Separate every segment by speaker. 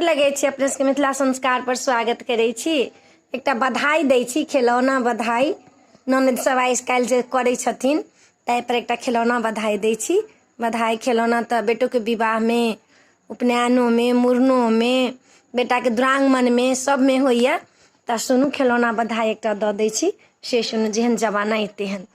Speaker 1: लगे छी, अपने सबके मिथिला संस्कार पर स्वागत करे छी। एकटा बधाई दै छी, खिलौना बधाई। ननद सब आइ काल्हि जे करै छथिन ताहि पर एकटा खिलौना बधाई दै छी। बधाई खिलौना तऽ बेटो के विवाह में, उपनयनों में, मुड़नों में, बेटा के दुरागमन में सब में होइए। तऽ सुनू खिलौना बधाई एकटा दऽ दै छी, से सुनू। जेहन जमाना तेहन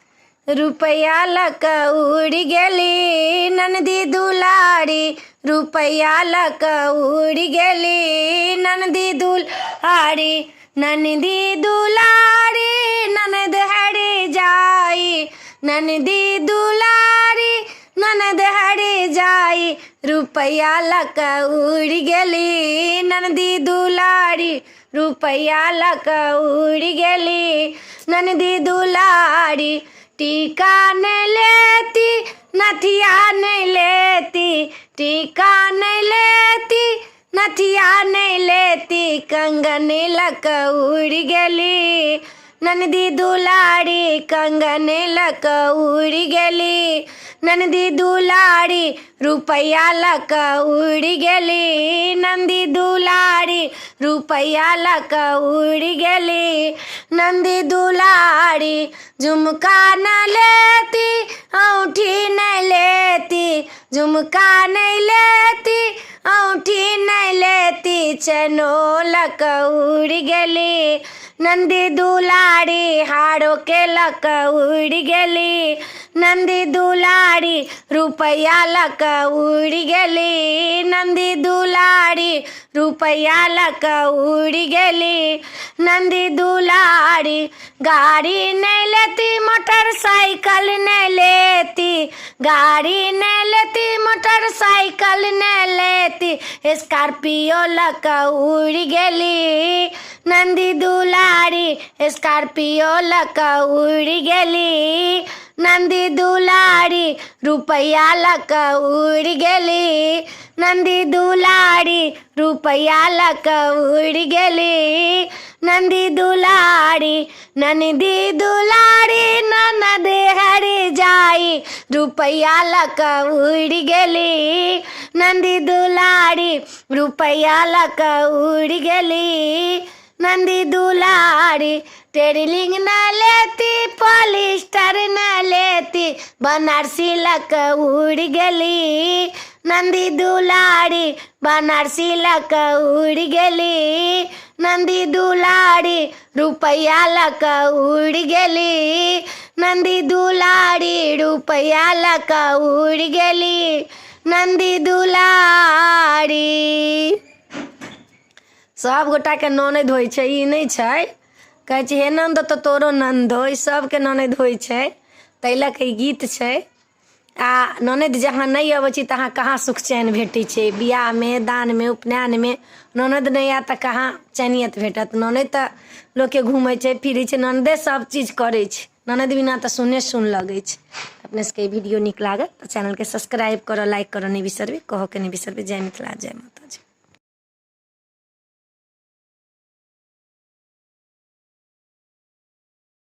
Speaker 1: रुपैया लक उड़ गेली ननदी दुलारी, रुपैया लक उड़ गेली ननदी दुलारी, ननदी दुलारी ननद हरि जाई, ननदी दुलारी ननद हरि जाई, रुपैया लक उड़ गेली ननदी दुलारी, रुपैया लक उड़ गेली ननदी दुलारी। टीका नहीं लेती नथिया नहीं लेती, टीका नहीं लेती नथिया नहीं लेती, कंगन लक उड़ गेली ननदी दुलारी, कंगन लक उड़ गेली ननदी दुलारी, रुपैया लक उड़ गेली नंदी दुलारी, रुपैया लक उड़ गेली नंदी दुलारी। झुमका न लेती औंठी नहीं लेती, झुमका नहीं लेती औंठी नहीं लेती, चनो लक उड़ गेली नंदी दुलारी, हाड़ों के लक उड़ गेली नंदी दुलारी, रुपैया लक उड़ गेली नंदी दुलारी, रुपैया लक उड़ गेली नंदी दुलारी। गाड़ी नहीं लेती मोटरसाइकिल नहीं लेती, गाड़ी नहीं लेती मोटरसाइकिल नहीं लेती, स्कॉर्पियो लक उड़ गेली नंदी दुलारी, स्कॉर्पियो लक उड़ गेली नंदी दुलारी, रुपैया लक उड़ गेली नंदी दुलारी, रुपैया लक उड़ गेली नंदी दुलारी। नंदी दुलारी ननद हरि जाई, रुपैया लक उड़ गेली नंदी दुलारी, रुपैया लक उड़ गेली नंदी दुलारी। टेरिलिंग न लेती पॉलिस्टर न लेती, बनारसी लक उड़ गेली नंदी दुलारी, बनारसी लक उड़ गेली नंदी दुलारी, रुपैया लक उड़ गेली नंदी दुलारी, रुपैया लक उड़ गेली नंदी दुलारी। सब गोटा के ननद होइ छै, ई नहीं छै कहै छै हे नंद तो तोरो नंद हो, सबके ननद होइ छै। ताहि लऽ कऽ ई गीत छै। आ ननद जहाँ नहीं अबै छी तहाँ कहाँ सुख चैन भेटै छै। बियाह में, दान में, उपनयन में ननद नहीं आयत तऽ कहाँ चैनियत भेटत। ननद तऽ लोकके घूमै छै फिरै छै, ननदे सब चीज करै छै। ननद बिना तऽ सुन लगै छै। अपने सबके वीडियो नीक लागत तऽ चैनल के सब्सक्राइब करऽ, लाइक करऽ नहीं बिसरबे, कहऽ के नहीं बिसरबे। जय मिथिला, जय माता जी।